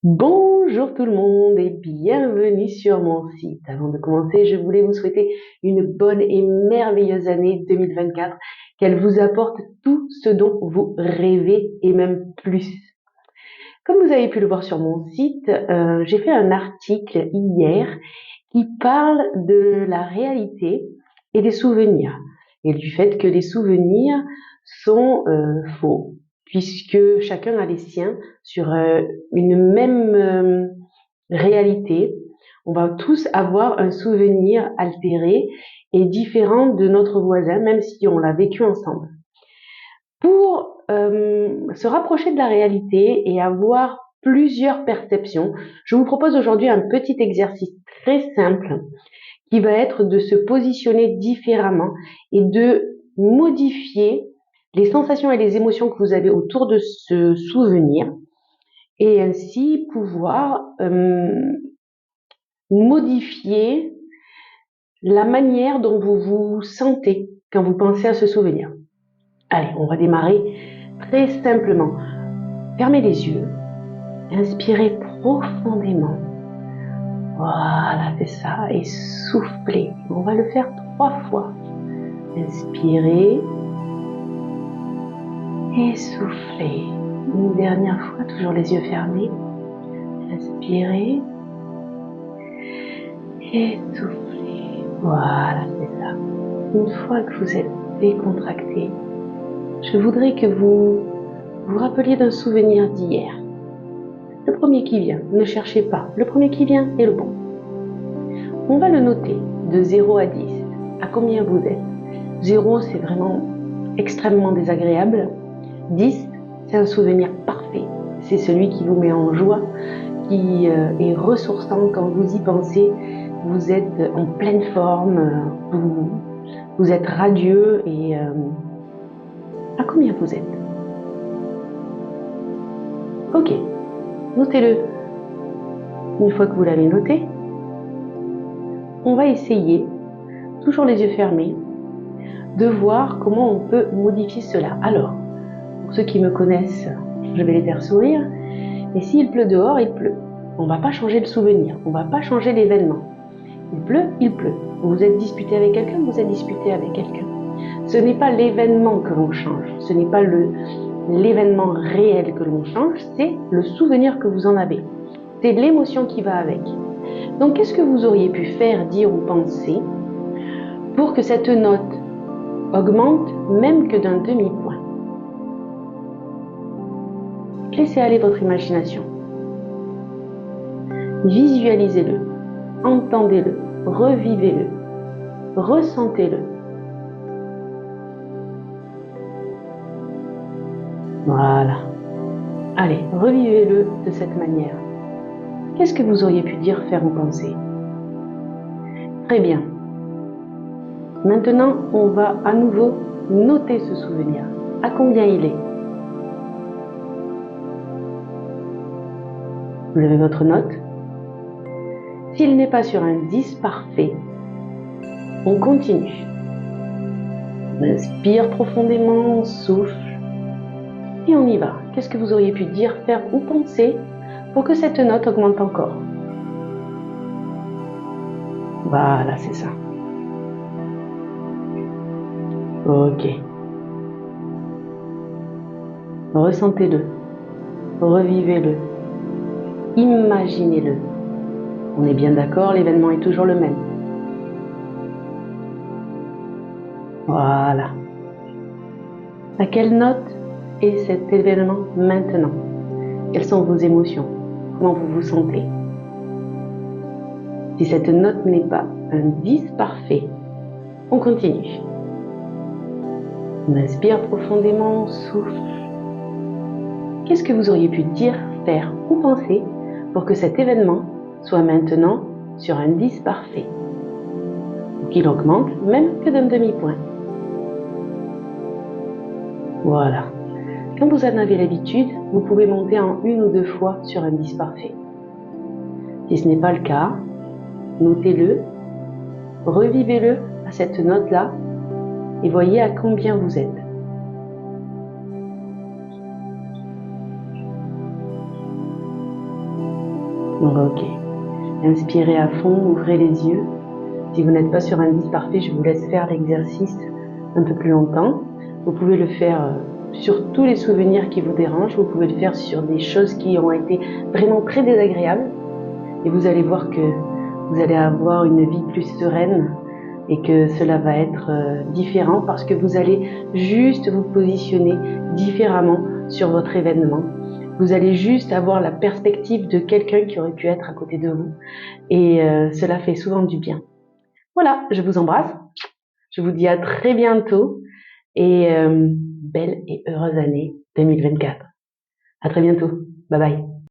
Bonjour tout le monde et bienvenue sur mon site. Avant de commencer, je voulais vous souhaiter une bonne et merveilleuse année 2024, qu'elle vous apporte tout ce dont vous rêvez et même plus. Comme vous avez pu le voir sur mon site, j'ai fait un article hier qui parle de la réalité et des souvenirs et du fait que les souvenirs sont faux, puisque chacun a les siens sur une même réalité. On va tous avoir un souvenir altéré et différent de notre voisin, même si on l'a vécu ensemble. Pour se rapprocher de la réalité et avoir plusieurs perceptions, je vous propose aujourd'hui un petit exercice très simple qui va être de se positionner différemment et de modifier les sensations et les émotions que vous avez autour de ce souvenir et ainsi pouvoir modifier la manière dont vous vous sentez quand vous pensez à ce souvenir. Allez, on va démarrer très simplement. Fermez les yeux, inspirez profondément. Voilà, c'est ça, et soufflez. On va le faire 3 fois. Inspirez et soufflez. Une dernière fois, toujours les yeux fermés. Inspirez et soufflez. Voilà, c'est ça. Une fois que vous êtes décontracté, je voudrais que vous vous rappeliez d'un souvenir d'hier. Le premier qui vient, ne cherchez pas. Le premier qui vient est le bon. On va le noter de 0 à 10. À combien vous êtes? 0, c'est vraiment extrêmement désagréable. 10, c'est un souvenir parfait. C'est celui qui vous met en joie, qui est ressourçant quand vous y pensez. Vous êtes en pleine forme, vous êtes radieux et à combien vous êtes? Ok, notez-le. Une fois que vous l'avez noté, on va essayer, toujours les yeux fermés, de voir comment on peut modifier cela. Alors, pour ceux qui me connaissent, je vais les faire sourire. Et s'il pleut dehors, il pleut. On ne va pas changer le souvenir, on ne va pas changer l'événement. Il pleut, il pleut. Vous êtes disputé avec quelqu'un, vous êtes disputé avec quelqu'un. Ce n'est pas l'événement que l'on change, ce n'est pas l'événement réel que l'on change, c'est le souvenir que vous en avez. C'est l'émotion qui va avec. Donc, qu'est-ce que vous auriez pu faire, dire ou penser pour que cette note augmente même que d'un demi-point? Laissez aller votre imagination. Visualisez-le, entendez-le, revivez-le, ressentez-le. Voilà. Allez, revivez-le de cette manière. Qu'est-ce que vous auriez pu dire, faire ou penser? Très bien. Maintenant, on va à nouveau noter ce souvenir. À combien il est? Vous avez votre note. S'il n'est pas sur un 10 parfait, on continue. On inspire profondément, on souffle. Et on y va. Qu'est-ce que vous auriez pu dire, faire ou penser pour que cette note augmente encore? Voilà, c'est ça. Ok. Ressentez-le. Revivez-le. Imaginez-le. On est bien d'accord, l'événement est toujours le même. Voilà. À quelle note est cet événement maintenant? Quelles sont vos émotions? Comment vous vous sentez? Si cette note n'est pas un 10 parfait, on continue. On inspire profondément, on souffle. Qu'est-ce que vous auriez pu dire, faire ou penser pour que cet événement soit maintenant sur un 10 parfait? Ou qu'il augmente même que d'un demi-point. Voilà. Quand vous en avez l'habitude, vous pouvez monter en 1 ou 2 fois sur un 10 parfait. Si ce n'est pas le cas, notez-le, revivez-le à cette note-là et voyez à combien vous êtes. Ok. Inspirez à fond, ouvrez les yeux. Si vous n'êtes pas sur un 10 parfait, je vous laisse faire l'exercice un peu plus longtemps. Vous pouvez le faire sur tous les souvenirs qui vous dérangent. Vous pouvez le faire sur des choses qui ont été vraiment très désagréables. Et vous allez voir que vous allez avoir une vie plus sereine et que cela va être différent parce que vous allez juste vous positionner différemment sur votre événement. Vous allez juste avoir la perspective de quelqu'un qui aurait pu être à côté de vous et cela fait souvent du bien. Voilà, je vous embrasse. Je vous dis à très bientôt et belle et heureuse année 2024. À très bientôt. Bye bye.